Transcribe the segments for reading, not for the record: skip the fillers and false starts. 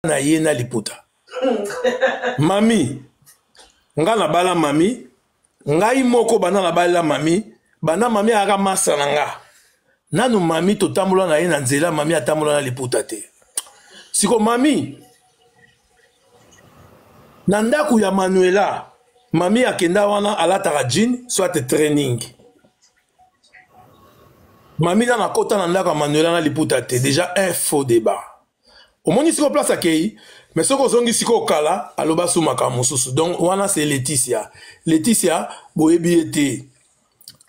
na ye na liputa. Mami, nga na bala mami, ngai moko bana na bala mami, bana mami aga masa na nga. Nanu mami to tambola na ye na nzela, mami atambola na liputa te. Siko mami, na ndaku ya Manuela, mami akenda wana alataka jean, soit training. Mami na kota na ndaku ya Manuela na liputa te. Déjà un faux débat. Au moins ici place akei, mais ce qu'on zongi siko kala, aloba sou makamususu. Donc wana c'est Laetitia. Laetitia boyebi ete.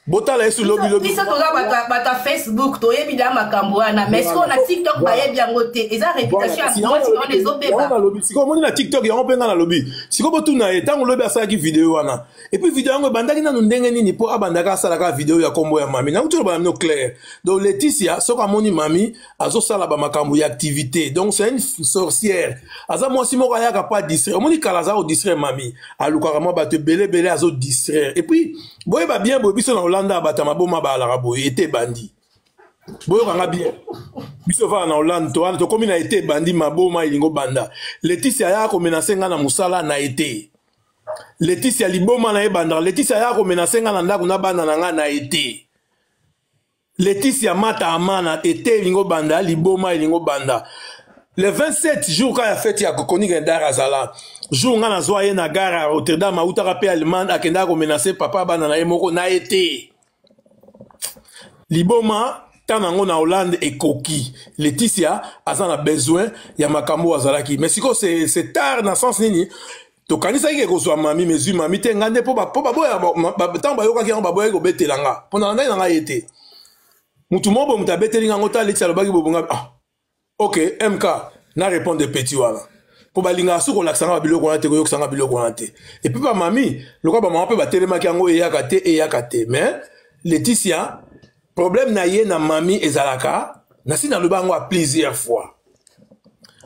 Botala esu lobi lobi. Bisa toza bata Facebook to yebi da makambo wana, mais ce qu'on a TikTok ba yebi yango te. Eza réputation à moi si on les obeba. Wana lobi, siko moni na TikTok yango penga na lobi. Siko botuna e tango lobi asaki vidéo wana. Et puis vidéo yango bandaki na ndenge nini po abandaka salaka vidéo ya kombo ya mami. Na utolo ba no clair. Donc Laetitia soka moni mami azo sala ba makambo ya activité. Donc c'est une sorcière. Aza moi si moko ayaka pas distraire. Moni kalaza o distraire mami. Aluka mo ba te belé azo distraire. Et puis boye ba bien boye biso na Hollande batama boma ba la boye était bandi. Boyo kanga bien. Biso va na Hollande to komi na été bandi maboma ilingo banda. Laetitia ya ko menacer nga na musala na été. Laetitia liboma na ebanda. Laetitia ya ko menacer nga na ndaku na banda na nga na été. Laetitia mata amana été ilingo banda liboma ilingo banda. Le 27 jours quand il a fait ya kokoni gendara azala. Jour nga na zoye na gare à Rotterdam a utaka pe allemand akenda ko menacer papa bana na emoko na été. Liboma tanango na Hollande et coquille. Laetitia a besoin ya makambo azalaki. Mais siko c'est tard dans sens nini. To kanisa ke ko so mami mezu mami te ngande po ba boya ba ba yoka ki ba boya ko betelanga. Pona na nga été. Mutu mo bo mutabeteli nga ngota Laetitia lobaki bobonga. Ah. OK, MK na répondre de petit wala. Pour balinga suko laksanga biloko wana te ko yoksanga biloko wana te. Et puis ba mami, lokwa ba mama pe ba telema ki yango eyaka te. Mais Laetitia problème na ye na mami ezalaka na si na lobango a plusieurs fois.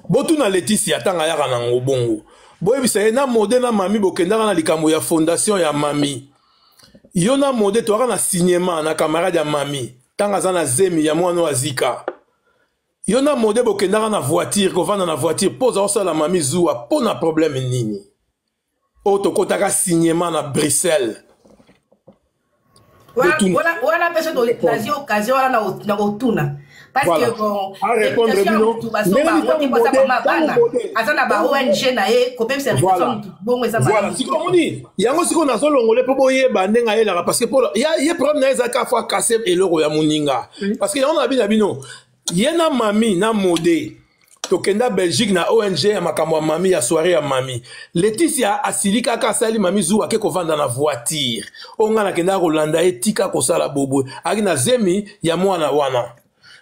Botu na Laetitia tanga yaka na ngobongo. Boye bisa na mode na mami bokendaka na likambo ya fondation ya mami. Yo na mode to aka na signement na camarade ya mami. Tanga za na zemi ya mwana wa zika. Yo na mode bokendaka na voiture ko vanda na voiture pose osa la mami zuwa pona problème nini. O to kotaka signement na Bruxelles. Voilà personne dans les occasions na otuna parce que bon répondre bino azana ba ONG na e ko même certification bon eza voilà siko moni yango siko na zo longole po boye bandenga yela parce que pour ya problème na ezaka fois casser eloko ya muninga parce que on a bino yena mami na mode tokenda Belgique na ONG ya makambo ya mami ya soirée ya mami. Laetitia asilika ka sali mami zu ake ko vanda na voiture. Onga na kenda ko landa etika ko sala bobo. Aki na zemi ya mwana wana.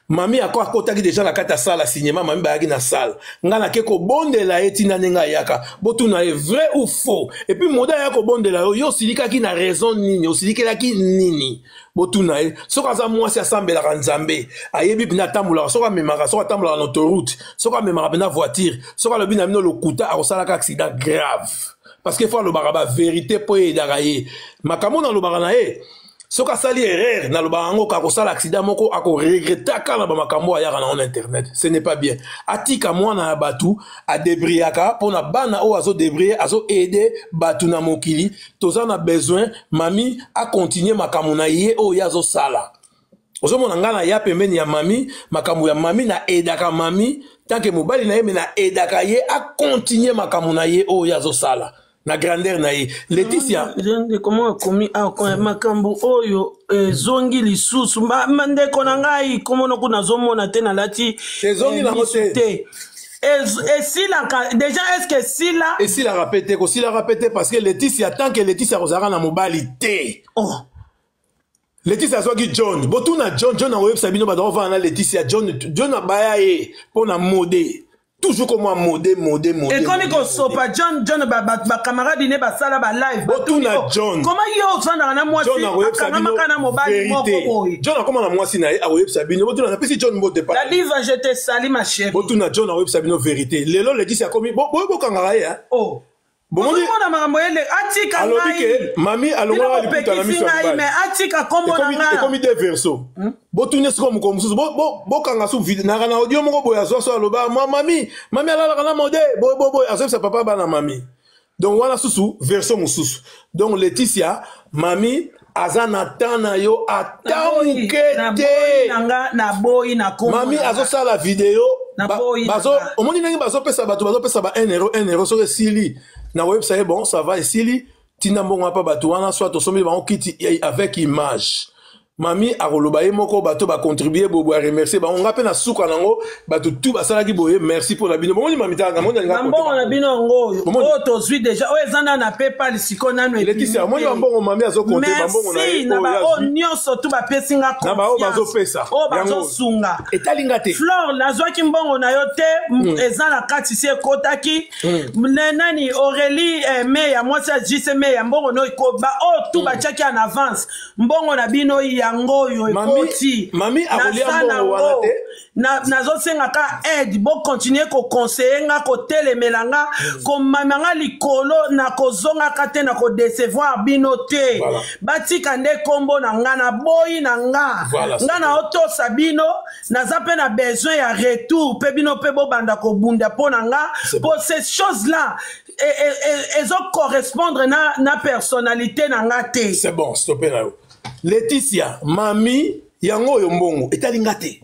Mami akotaki déjà na kata sala cinéma mami ba aki na salle. Nga na ke ko bondela etina nenga yaka. Botu na vrai ou faux. Et puis moda ya ko bondela yo silika ki na raison nini, osilika ki nini. Botuna soka za mwasi asambela kanzambe ayebi bina tambula soka memaka soka tambula na autoroute soka memaka bina voiture soka le bina mino lokuta akosala ka accident grave parce que faut le baraba vérité po edaka ye makambo na lobaka na ye soka sali erreur na lobaka ngo ka kosala accident moko ako regretter kana ba makambo ayaka na on internet ce n'est pas bien atika mwana ya batu a débriaka pona bana o azo débrier azo aider batu na mokili toza na besoin mami a continuer makambo na ye o yazo sala ozo mona ngana ya pembeni ya mami makambo ya mami na aidaka mami tant que mobali na ye na aidaka ye a continuer makambo na ye o yazo sala na grandeur na ye Laetitia comment komi makambo oyo zongi lisusu mandeko na ngai komo kuna zomona te na lati zongi na mote et si la déjà est-ce que si la et si la répéter parce que Laetitia tant que Laetitia kozaka na mobali te oh Laetitia soki John botuna John na website bino ba dova na Laetitia John na baya ye pona mode toujours comme moi modé. Et quand on sopa John ba camarade ne ba sala ba live. Botuna John. Comment yo sanda na moi si kana makana mobile moko. John a comment na moi si na a web sabino botuna na pesi John mode pas. La diva je te salue ma chérie. Botuna John a web sabino vérité. Lelo le dit c'est comme bo kangara hein. Oh. Bomoni na makambo ele atika ngai. Mami alongola liputa na miso ya mais atika kombo na ngai. Comme des versos. Botune ce comme mususu. Bo kanga su video na kana audio moko boya so aloba mami alala kana mode bo aso sa papa bana mami. Donc voilà susu verso mususu. Donc Laetitia mami azana tana yo atamukete na boy na kombo. Mami azo sa la vidéo bazo omoni ndenge bazo pesa ba 1 euro sur sili na website bon ça va sili tina mbongo pa bato wana soit to somi ba kiti avec image. Mami akoloba ye moko bato ba contribuer bo remercier ba on na suka nango bato tout basala ki boye merci pour la bino bomoni mami tanga moni nga mbongo na bino ngo o to zui déjà o ezana na PayPal siko nanu et qui ça moni mbongo mami azo compter ba mbongo na ye na ba o nyonso tu ba pesinga ko na ba o bazo pesa o bazo sunga etalinga te Flore lazwa ki mbongo na yo te ezana kati se kotaki nani Aurélie me ya mwasi ya JC me ya mbongo no ko ba o tu ba chaki en avance mbongo na bino yango yo ekoti mami akolia mbongo wana te nazosenga ka aide bo continuer ko conseiller nga ko telemela nga ko mamanga likolo na kozonga ka te na ko décevoir bino te batika nde kombo na nga na boyi na nga nga na otosa bino naza pe na besoin ya retour pe bino pe bo banda ko bunda po na nga pour ces choses là ezo correspondre na personnalité na nga te. C'est bon, stoppez là. Laetitia, mami, yango yo mbongo, etalinga te.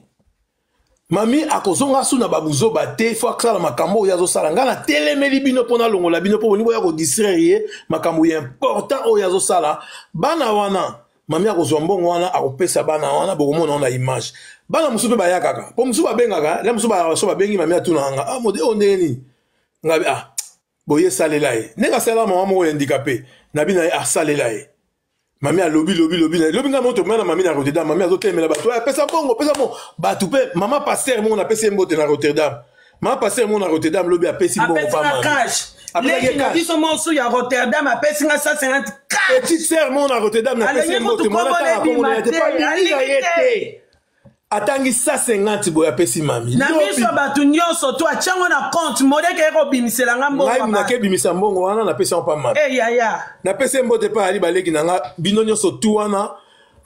Mami, akozonga su na babuzo bate, fwa kala makambo yazo sala. Nga na telemeli bino pona longo la bino po nibo ya ko distraire makambo ya important o yazo sala. Bana wana, mami akozwa mbongo wana akopesa bana wana bokomona na image. Bana musu pe baya kaka. Po musu ba bengaka, la musu ba bengi mami atuna nga. Ah mode ondeni. Ngabi boye salela e. Nenga sala mama mo handicapé. Nabi na salela e. Mami a lobby nga moto mwana mami na Rotterdam mami azotemela bato pesa bongo bato pe mama pasteur mo na pesa mbote na Rotterdam mama pasteur mo na Rotterdam lobby a pesa bongo pa mama apesi na biso mosu ya Rotterdam apesi nga 150 cash petite sœur mo na Rotterdam na pesa mbote mwana ta ko na te pa ni atangi 150 boya pesi mami na miso bato nyonso to achango na compte modeke eko bimisela nga mbongo ngai na ke bimisa mbongo wana na pesa pa mami ya na pesa mbote pa ali baleki na nga bino nyonso tu wana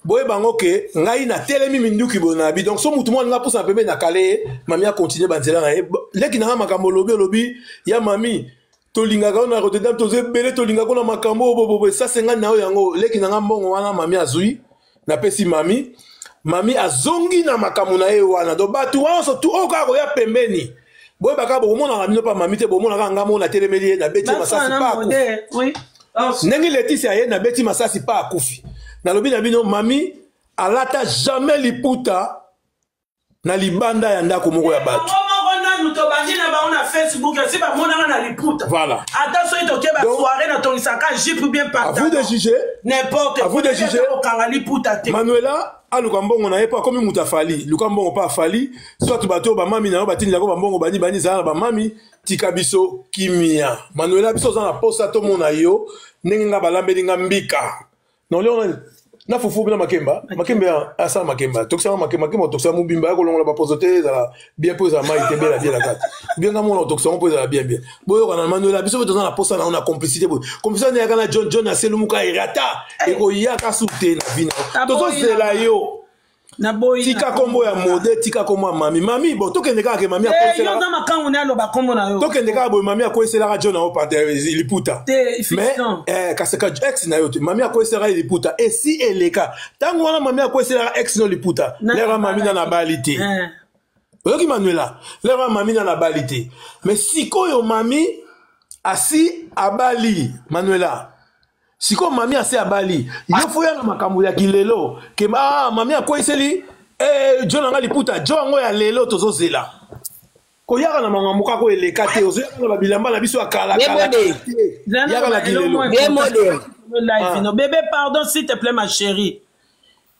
boye bango ke ngai na telemi minduki bona bi donc so mutu mwana nga pusa pembe na kale mami a continuer banzela na leki na nga makambo lobi ya mami tolingaka na Rotterdam toze bele tolingaka na makambo bobo 150 na yango leki na nga mbongo wana mami azui na pesi mami azongi na makambo na ye wana do batu wanso tu oka ko ya pembeni boye baka bomona na bino pa mami te bomona ka ngamo na telemeli na beti masasi pa akufi ndenge Laetitia ye na beti masasi pa akufi na lobi na bino mami alata jamais liputa na libanda ya ndako moko ya batu to bandina ba on a Facebook si ba mona na liputa voilà attention ito ke ba soirée na tonisaka jipe bien partout à vous de juger n'importe à vous de juger au kanga liputa te Manuela aluka mbongo na ye pa comme muta fali luka mbongo pa fali soit bato ba mami na batini la ko ba mbongo bani za ba mami tika biso kimia Manuela biso za na posta to mona yo ndenge nga balambeli nga mbika non leon na fufu bila makemba asa makemba toksa makemba toksa mubimba ya kolongola ba pozote za bien poza mai tebela bien la kati bien nga mona toksa on poza bien boyo kana Manuela biso beto na posta na on a complicité complicité ya kana John na selumuka irata eko yaka sute na vina tozo zela yo na boy tika kombo ya mode tika kombo ya mami bon tokende kaka ke mami akoisela yo na makangu na lo ba kombo na yo tokende kaka boy mami akoisela ka John au parter liputa mais kaseka ex na yo te mami akoisela liputa et si eleka tango wana mami akoisela ex no liputa lera mami na balite oyoki Manuela lera mami na balite mais sikoyo mami asi abali Manuela siko mami ase abali yo foya na makambo ya kilelo ke mami akoiseli John anga liputa John ngo ya lelo tozozela koyaka na makambo kako eleka te ozoyaka na babilamba na biso akala yaka na kilelo live no bébé pardon s'il te plaît ma chérie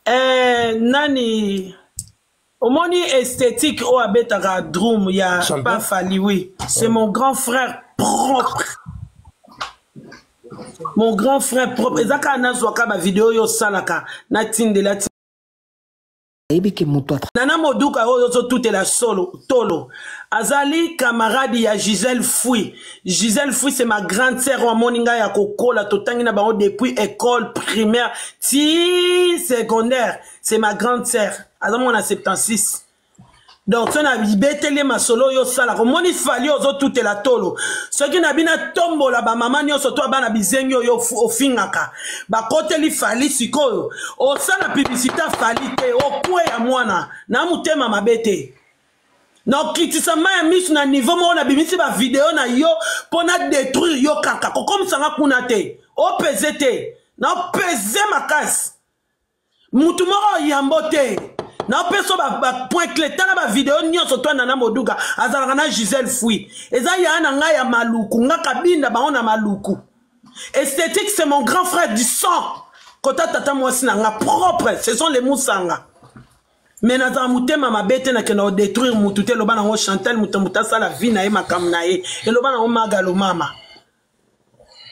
nani omoni esthétique o abetaka drum ya pas fali oui c'est mon grand frère propre. Mon grand frère propre, ezaka na zwaka ba vidéo yo salaka na tindela Nana Moduka oyo tout est la solo tolo. Azali camarade ya Gisèle Fouy. Gisèle Fouy c'est ma grande sœur wa moninga ya kokola totangi na bango depuis école primaire ti secondaire. C'est ma grande sœur. Azali mon 76. Donc ça na beteli ma solo yo sala ko moni fali ozo tout est la tolo. Ce qui na bina tombo la ba mama nyonso to bana bizengi yo ofingaka. Ba koteli fali sikoyo. O sala publicité fali te o kwe ya mwana na mutema mabete. Non kitisama ya misu na niveau mo na bimisi ba vidéo na yo pona détruire yo kaka ko comme ça kuna te. O PZT. Na peze makasi. Mutu moko yambote. Na peso ba point clé tana ba vidéo nyonso to Nana Moduka azalaka na Gisèle Fouy. Eza ya na nga ya maluku nga kabinda ba ona maluku. Esthétique c'est mon grand frère du sang. Kota tata mwasi na nga propre, ce sont les Moussanga. Mais na mutema mabete na kena détruire mutute loba na ngo Chantal muta sala vie na ye makam na ye. E loba na ngo magalo mama.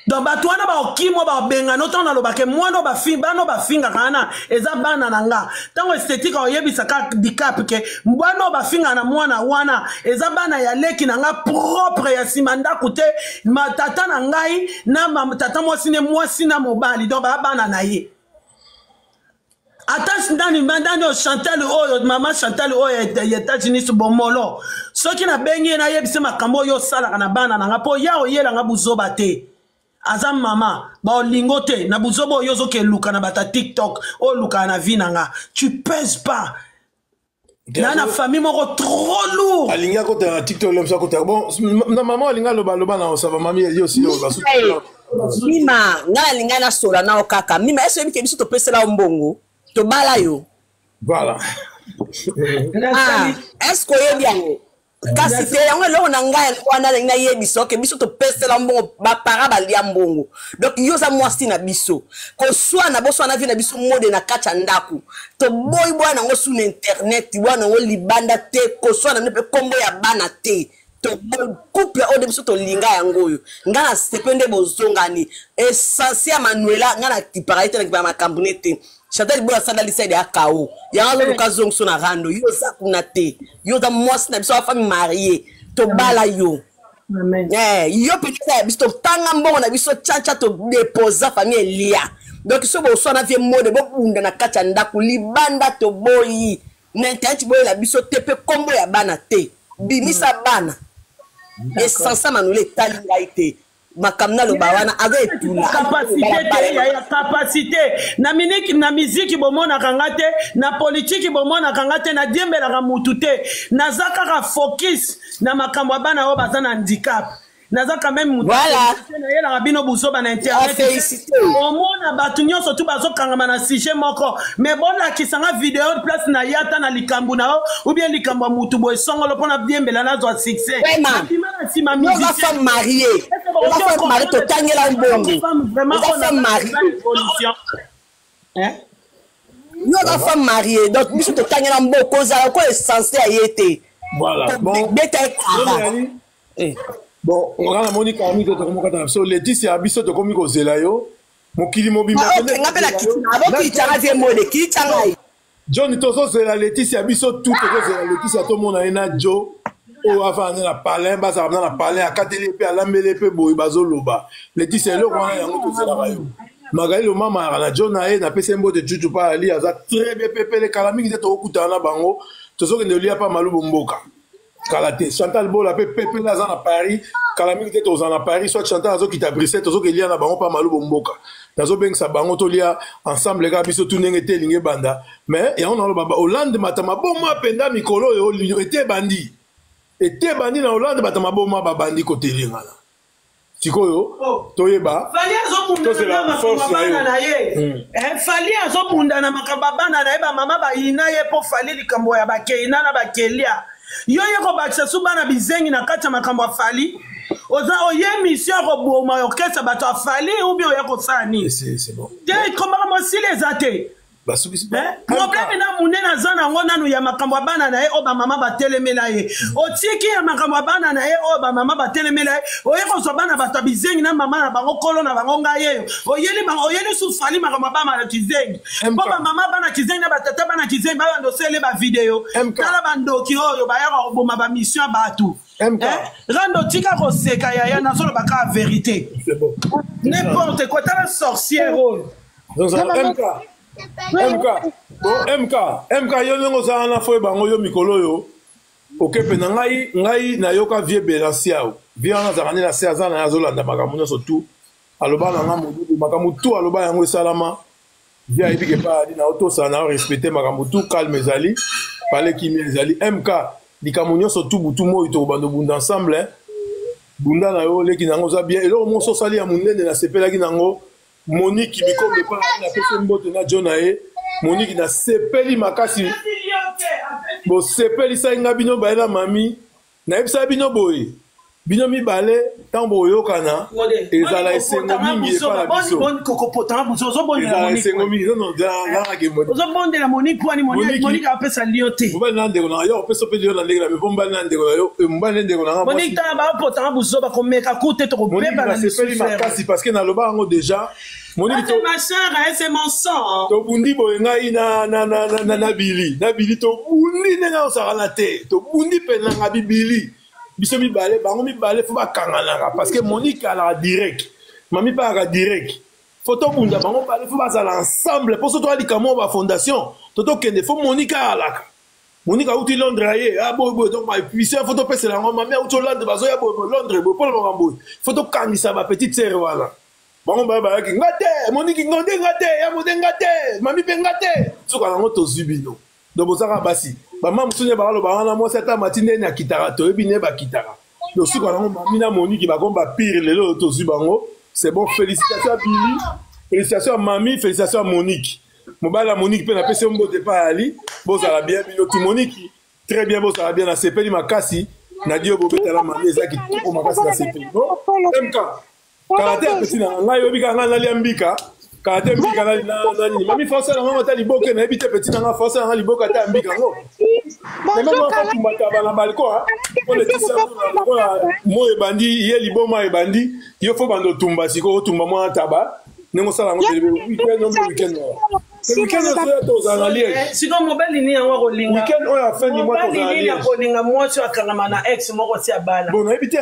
Donc batwana ba okimo ba benga no tona lobake mwana ba finga kana eza bana nanga tango esthétique oyebisa ka handicap ke mwana ba finga na mwana wana eza bana ya leki nanga propre ya simanda kute matata na ngai na tata mwasi na mobali donc ba bana na ye attache ndani o Chantal oyo mama Chantal oyo États-Unis bomolo soki na bengi na yebisa makambo yo sala na bana nanga po ya oyela nga buzoba te. Azam mama, ba lingote, na buzobo yozo ke luka na bata TikTok, o luka na vinanga. Tu pèses pas. Na famille moko trop lourd. Alinga kote na TikTok l'homme ça kote. Bon, na maman alinga loba na ça va mami yo aussi yo ba su. Mima, na alinga na sola na okaka. Mima est-ce que biso to pesela mbongo? To bala yo. Voilà. Est-ce que yo bien? Kasi te yango lo na ngai wana na yebiso ke biso to pesela mbongo ba para ba lia mbongo. Donc yo za mwasi na biso. Ko swa na boso na vi na biso mode na kacha ndaku. To boy bwana ngo su na internet bwana ngo libanda te ko swa na nepe kombo ya bana te. To couple o de biso to linga yango yo. Ngana sepende bozongani. Essentiel Manuela ngana kiparite na kipa makambunete. Chantal Bola sala lisa de akao. Yanga lo kazong so na rando. Yo za kunate. Yo za mwasi na biso famille mariée. To bala yo. Amen. Yo peut-être biso tanga mbongo na biso chacha to déposer famille lia. Donc so bo so na vie mode bo bunda na kacha ndaku libanda to boyi. N'intenti boyi la biso tepe kombo ya bana te. Bimisa bana. Et sans ça manule tali laite. Makamna lo bawana avec capacité na miniki na musique bomona kangate na politique bomona kangate na diembela ka mutute na zaka focus na makambo bana o bazana handicap na zaka même mutute voilà na yela rabino buzoba na internet au mona batu nyonso tu bazokanga na sujet moko mais bona kisanga vidéo place na yata na likambu na ou bien likambu mutu boy songolo pona diembela na zo succès on va femme mariée. On va faire marier to tangela mbongo. On va faire marier. Hein? Nous on va faire marier. Donc nous to tangela mbongo cause ko est censé ayete. Voilà. Bon. Bon, on a Monique Ami to ko kata so Laetitia biso to komi ko zela yo. Mokili mobimba. Ngapela kitina. Abo kitanga vie mode kitanga. John tozo zela Laetitia biso tout to zela Laetitia to mona ina Jo. O avant na parler baza na parler akateli pe alambele pe boy bazoloba Laetitia lo wana yango to sala bayo magali lo mama na Jona e na pesembo de juju pa ali aza très bien pepele kala mingi te to kutana bango to soki ne lia pa malubo mboka kala te Chantal Bola pe pepele aza na Paris kala mingi te to za na Paris soit Chantal azo kita Bruxelles to soki lia na bango pa malubo mboka nazo bengisa bango to lia ensemble ga biso tout ndenge te linge banda mais yango na lo baba Hollande matama bomma penda mikolo yo ete bandi et te bandi na Hollande batama boma babandi côté lingala sikoyo toyeba fali azobunda na force na ye fali azobunda na makababana na ye ba mama ba ina ye po fali likambo ya bakeina na bakelia yo ye ko bakisa subana bizengi na kati makambo fali oza oye mission ko boma orchestre bato fali ou bien ye ko sani c'est bon de comment moi si les athées problème na munene aza nango nanu ya makambo ya bana na ye oyo bamama batelemela ye otiki ya makambo ya bana na ye oyo bamama batelemela ye oye kozwa bana bato ya bizengi na mama na bango kolo na bango ngai yeyo oyeli sufali makambo ya bana na kizengi mpo bamama bana kizengi na batata bana kizengi babandosele bavideo tala bandoki oyo bayaka koboma bamission ya bato rando tika koseka yaya nazoloba ka vérité n'importe quoi tala sorcière oyo MK yo ndenge ozala na fo bango yo mikolo yo okepe na ngai nayoka vie Belancia vie wana azalaka nde na se aza na azolanda makambo nyonso tu aloba na nga modudu makambo tu aloba yango esalama vie ayebi ke paali na otosala na orespecte makambo tu calme ezali pale kimi ezali MK likambo nyonso tu butu moi tokobanda bunda ensemble bunda na yo leki nango oza bien eloko moso osali ya monene nasepelaki nango Monique bikombe pa na pese mbote na Jonae Monique na sepeli makasi bo sepeli sa nga bino baela mami na ebisa bino boy bino mibale tambo oyokana ezala esengo mingi epa na biso bon kokopota buzo zobondela Monique esengo mingi non la ke Monique zobondela Monique wani Monique apesa liote mobali na ndeko na yo opesa pe yo na ndeko na mobali na ndeko na yo mobali ndeko na Monique ta ba pota buzo ba komeka kute to kobeba na sepeli makasi parce que na loba ngo déjà Monique c'est ma sœur c'est mon sang to bundi boy ngai na bili to bundi nga osala te to bundi pe na bibili biso mibale bango mibale fo bakangana parce que Monique ala direct mami pa ala direct photo bunda bango bale fo bazala ensemble pour surtout ali kamo ba fondation toto kende fo Monique ala Monique a outi Londres aye boy donc ba puissant photo pese la ngoma mami outi Londres bazo ya boy Londres boy pour le moment boy photo kangisa ba petite sœur wala bango ba ki ngate Monique ngonde ngate ya mode ngate mami pe ngate soka nango to zubino donc bozaka basi maman musunya ba lo ba na mo seta matine na kitara to ebine ba kitara donc soka nango mami na Monique ba komba pire lelo to zubango c'est bon félicitations à Billy félicitations à mami félicitations à Monique mobala Monique pe na pese mbote pa ali bozala bien bino tout Monique très bien bozala bien na sepeli makasi na dio bobeta la mami ezaki tout makasi na sepeli bon MK karate apesi na ngai oyebika ngai nali ambika karate mbika nali nani mami force na mama ta liboke na ebite petit na nga force na liboka ta ambika ngo mais même quand tu m'as na balcon on le dit ça mo ebandi ye liboma ebandi yo fo bando tumba siko tumba mo taba nengo sala ngo weekend weekend oyo tozala lié siko mobile ni yango kolinga weekend oyo a fin du mois tozala lié kolinga mwasi akangama na ex moko si abala bon na ebite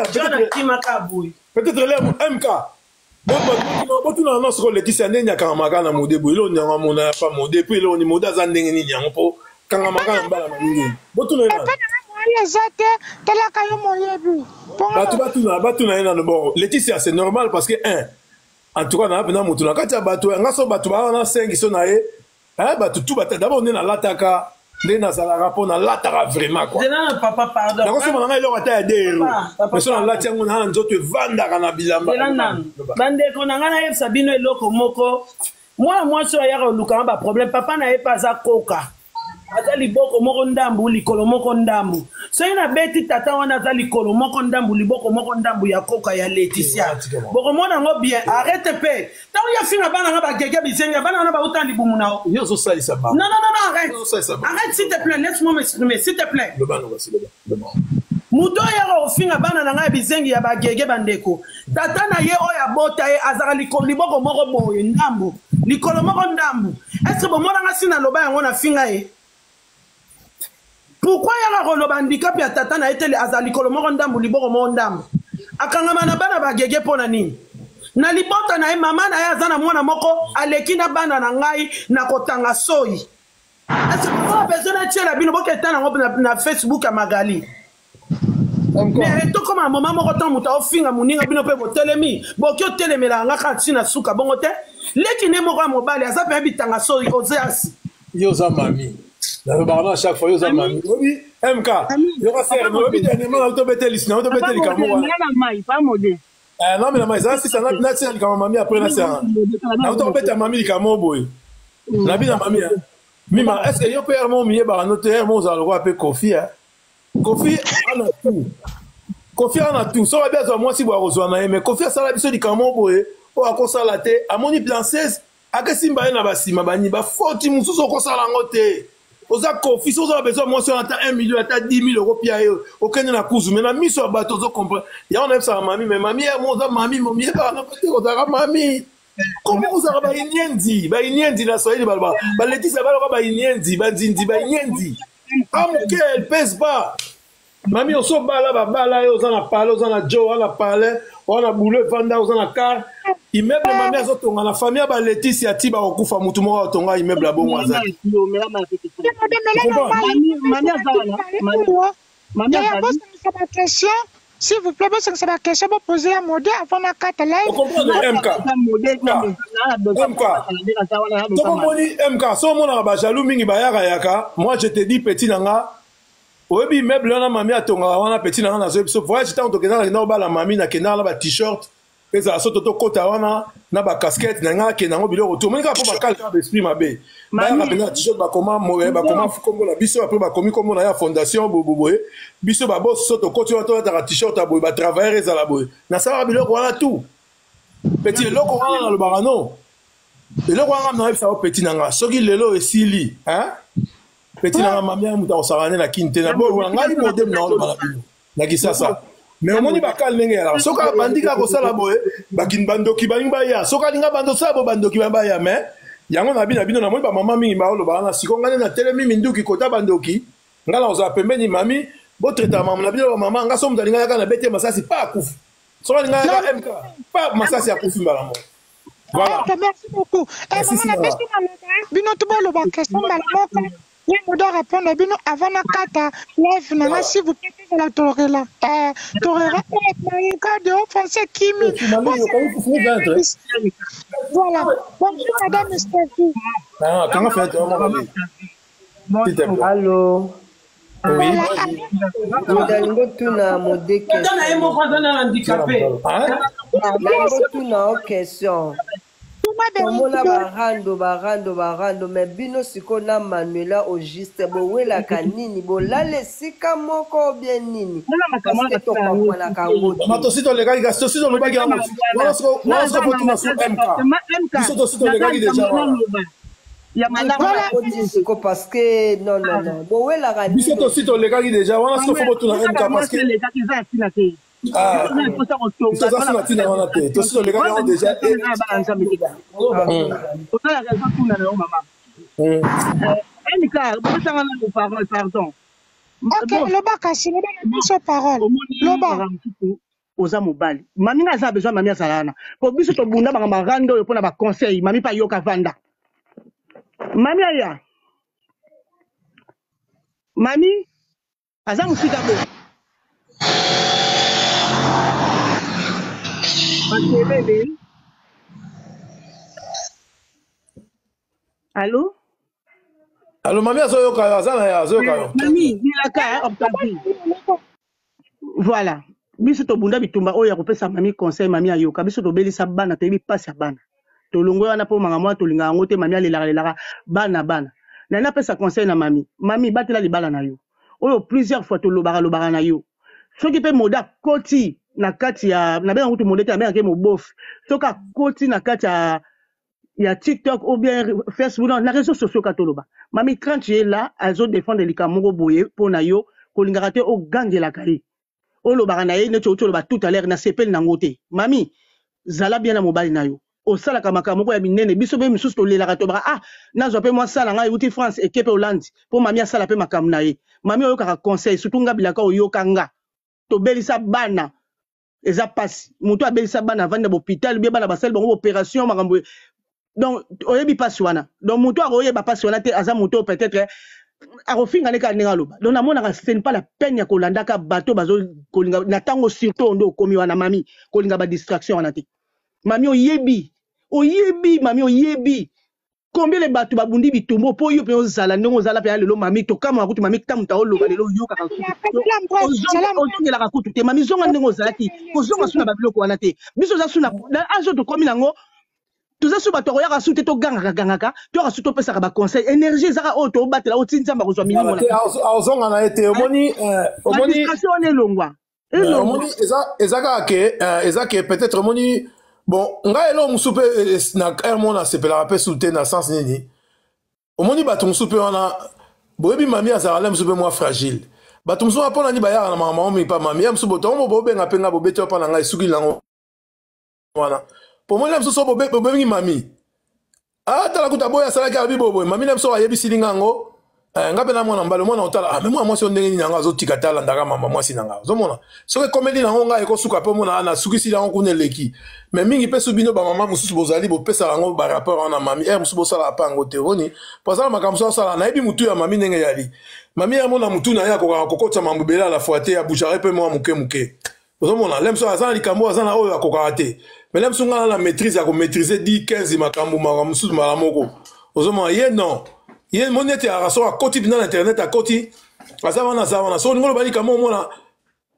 peut-être le MK botu na non soko letisi ndenge nyaka makana modebu ilo nyanga mona pa mode puis ilo ni moda za ndenge ni nyango po kanga makana mbala na ningi botu na batu na ina no bon letisi c'est normal parce que en tout cas na pena mutu na kati ya batu ngaso batu ba na 5 so na ye batu tu bata d'abord on na lataka ndé na sala rapport na lataka vraiment quoi dena papa pardon na koso na ilo ata ya dero mais so na latiango na nzoto evanda kana bilamba bande ko na ngana yebisa bino eloko moko moi so ya ko luka ba problème papa na ye pas za koka ata liboko moko ndambu likolo moko ndambu so ina beti tata wana ata likolo moko ndambu liboko moko ndambu ya koka ya Laetitia boko mona ngo bien arrête pe tant ya finga bana nga ba gege bisenga bana na ba utandi bumuna yo so sali ça non arrête s'il te plaît laisse-moi m'exprimer s'il te plaît le bano c'est le bon muto ya ko finga bana na nga bisengi ya ba gege bandeko tata na ye oya bota ye azaka liboko moko boye ndambu likolo moko ndambu est-ce que bo mona nga sina loba yango na finga ye pourquoi yaka koloba handicap ya tata na etele azali kolo moko ndambu liboko moko ndambu akangama na bana bagege pona nini na libota na ye mama na ye aza na mwana moko aleki na bana na ngai na kotanga soyi est-ce que besoin na tiela bino boketa nango na Facebook ya Magali mais to koma mama moko tan muta ofinga muninga bino pe botelemi boki otelemela nga kati na suka bongo te leki ne moko mobali aza pe bitanga soyi ozeasi yo za mami na barna chaque fois yo za mami oui MK yo ka faire no bi dernièrement auto betelis na auto betelis kamo wa na mai pas modé non mais la mais ça si ça na tiens kamo mami après na ça na auto betelis mami kamo boy na bi na mami mima est-ce que yo père mon mié ba notaire mon za le roi pe Kofi Kofi ana tout so ba bien moi si bo rejoindre mais Kofi ça la biso di kamo boy o akosala te amoni plan 16 ake simba ye na basima bani bafoti mosusu okosala yango te oza confis oza besoin mwasi ata 1 million ata 10 000 euros pia ye okende na kuzu me na miso ya bato ozokomprendre yango nayebisaka mami me mami ya mo oza mami momi yebaka na kote kozalaka mami komi kozalaka bainyendi na swahili baloba baletisa baloba bainyendi banzindi bainyendi amoke elle pèse pas mami osobala babala ye oza na pale oza na jo oza na pale oza na boulot vanda oza na car immeuble mami azotonga na famille ya baletisi ya ti bakokufa mutu moko atonga immeuble ya bongo azali s'il vous plaît, c'est la question pour poser la mode avant la carte live. MK, so mon ba jaloux mingi ba yaka. Moi je te dis petit nanga. Oyebi meuble na mami atonga wana petit nanga na zo biso. Voyage tant to kena na ba la mami na kena na ba t-shirt. Eza so to kota wana na ba casquette na nga kena ngo biloko to. Monika po ba kalka ba esprit mabe. Ba yaka pena t-shirt ba koma moye ba koma fukombo la biso après ba komi kombo na ya fondation boboboye. Biso ba boss soto koti wa to ta t-shirt aboy ba travailler ezala boy. Na sala biloko wana tout. Petit loko wana na lo barano. Eloko wana na yebisa petit nanga. Soki lelo esili, hein? Petit nanga mami muta osarane na kinte na bo ngai modem na lo barabilo. Na kisasa. Mais on moni bakal ndenge ya. Soka bandika ko sala boy, bakin bandoki baninga ya. Soka linga bando sabo bandoki bamba ya mais yango na bino na moi ba mama mingi ba lo barana sikongane na telemi minduki kota bandoki. Ngala oza pembeni mami bo treta mama na bino ba mama nga so mutalinga yaka na bete masasi pa akufu. Soka linga yaka MK pa masasi akufu mbala mo. Voilà. Merci beaucoup. Bino to bolo ba question mbala mo. Il doit répondre bino avant la carte live nana si vous plaît la torela. Torela est de offenser Kimi. Voilà. Bonjour madame Steffi. Ah, comment fait Allô. Oui. Ndalingo tuna modé question. Tana emo fazana handicapé. Ndalingo tuna question. Tomona barando mais bino sikona Manuela au juste bowela kanini bolale sika moko bien nini parce que to kwa kango matosito le gars tosito le bagi amo wala sko potuna su MK tosito le gars déjà ya malala siko parce que non bowela kanini tosito le gars déjà wala sko potuna MK parce que les gars qui va finir ah, ça c'est la on a fait. Tous les gars ont déjà. Pardon. Ok, le bac a signé la parole. Le bac. Oza mobali. Mami n'a besoin mami salana. Pour biso to bunda ba marando yo pona ba conseil, mami pa yoka vanda. Mami aya. Mami aza musika bo. Allô? Allô, mamie, Mami, voilà. Biso to bunda bitumba oya kopesa mami conseil mami ayoka biso to belisa bana to yebi passe ya bana. To longo wana po manga mwa to linga ngote mami alelaka bana. Na pesa conseil na mami. Mami batela libala na yo. Oyo plusieurs fois to lobara na yo. Soki pe moda koti na kati ya na benga mutu modete na benga ke mobof soka koti na kati ya TikTok ou bien Facebook na réseaux sociaux katoloba mami quand tu es là azo défendre likamoko boye pona yo kolingaka te o gangela kai o lobaka na ye ne to loba tout à l'heure na sepel na ngote mami zala bien na mobali na yo o sala kamaka moko ya binene biso be misusu to lelaka to baka nazo pe moi sala ngai uti France et Cape Hollande po mami asala pe makamu na ye mami oyo kaka conseil surtout ngabilaka oyo kanga to belisa bana eza pasi mutu abelisa bana vanda l'hôpital bien bana basali bango opération makambo donc oyebi pasi wana donc mutu akoyeba pasi wana te aza mutu peut-être akofinga leka ndenge aloba donc namonaka ce n'est pas la peine ya kolandaka bato bazo kolinga na tango surtout ndo okomi wana mami kolinga ba distraction wana te mami oyebi mami oyebi combien les bato babundi bitumbo po yo pe ozala ndenge ozala pe lelo mami to kama akuti mami tamuta oloba lelo yo kaka ozongela kakutu te mami zonga ndenge ozalaki kozonga suna babiloko wana te biso za suna azo to komi nango toza su bato koyaka su te to gangaka to yaka su to pesaka ba conseil énergie ezaka oyo to batela o tinza ba kozwa minimo na ozonga na ete omoni distraction elongwa omoni ezaka ke peut-être omoni bon ngai elo musupe na mon na sepela pe souté na sens nini omoni bato musupe wana boyebi mami azala musupe moi fragile bato musupe apona ni bayaka na mama omi pa mami ya musupe to bo benga penga bo beto pa na ngai suki lango wana po moi musupe bo bengi mami ata la kuta boya sala ka bibo boy mami musupe ayebi silinga ngo ngape na mwana mbalo mwana otala mais moi si on ndenge nanga azotika tala ndaka mama mwasi nanga ozomona soki komedi nango ngai ekosuka pe mona na sukisi lango kuna leki mais mingi pe subino ba mama mususu bozali bopesa lango ba rapport na mami mususu bosala pa ngo teroni pasala makamso sala na ebi mutu ya mami ndenge yali mami ya mona mutu na ya kokota mambubela la foite ya bouchare pe moi muke ozomona lemso azana likambo azana oyo akokaka te mais lemso ngana la maîtrise ya ko maîtriser 10 15 makambo mususu malamoko ozomona ye non ye monete a raso a koti bina internet a koti azavana so ngolo bali kamo mona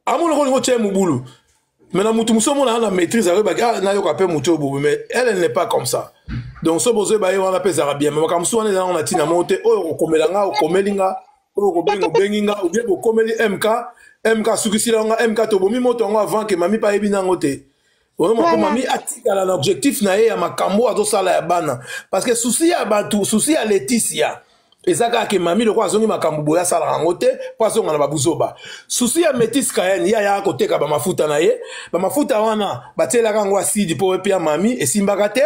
amolo ko ngoche mubulu mais na mutu muso mona na maîtrise a ba na yo ka pe mutu obu mais elle n'est pas comme ça donc so bozo ba wana pesa bien mais comme so wana na tina mote o komelanga o komelinga o ko benginga ou bien ko komeli MK sukisila nga MK to bomi moto ngo avant que mami pa ebina ngote o mo ko mami atika na objectif na ye ya makambo azo sala ya bana parce que souci ya batu souci ya Laetitia ezaka ke mami lokwa azongi makambo boya sala ngote po azonga na babuzoba souci ya Métis Kayen ya koteka ba mafuta na ye ba mafuta wana batelaka ngo asidi po epia mami esimbaka te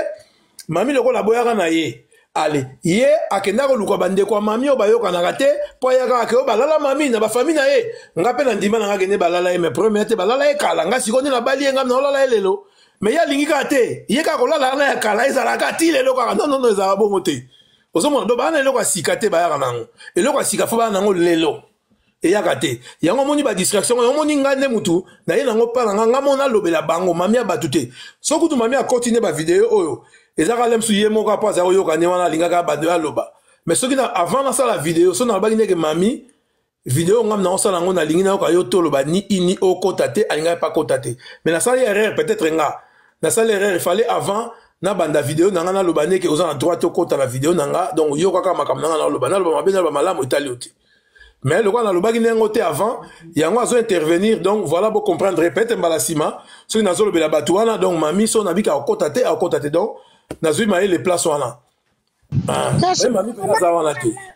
mami lokwa boya na ye ale ye akenda ko lukwa bande kwa mami obayoka na kate po yaka ke balala mami na ba famille na ye ngape na ndima na ngene balala ye mais premier te balala ye kala nga sikoni na bali ngam na olala elelo mais ya lingi kate ye ka kolala na ya kala ezala ka ti lelo ka non ezala bongo te ozomona do bana eloko asikate ba yaka nango eloko asika fo bana nango lelo e yaka te yango moni ba distraction yango moni ngane mutu na ye nango pa nga mona lobela bango mami abatute sokutu mami a continuer ba vidéo oyo ezaka lemsu ye moko pa za oyo ka ne wana lingaka ba de aloba mais soki na avant na sala vidéo so na ba ngine ke mami vidéo ngam na osala ngo na lingi na ka yo tolo ba ni ini o kotate alinga pas kotate mais na sala erreur peut-être nga na sala erreur il fallait avant na banda vidéo nanga na loba ne ke oza na droite o kota la vidéo nanga donc yo kaka makam nanga na loba mabena ba malamu itali oti mais le quoi na loba ngine ngote avant yango azo intervenir donc voilà pour comprendre répète mbalasima so na zo lobela batu wana donc mami so na bika o kotate donc na zo ma les places wana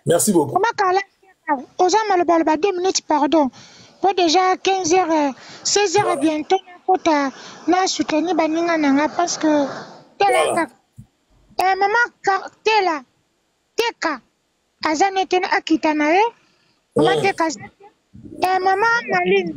merci beaucoup. Aux hommes, le 2 minutes, pardon. Pour déjà 15h, 16h bientôt, na soutenir Baninga Nanga parce que maman Tela Teka Azaneten Akitanae, maman Teka maman Maline.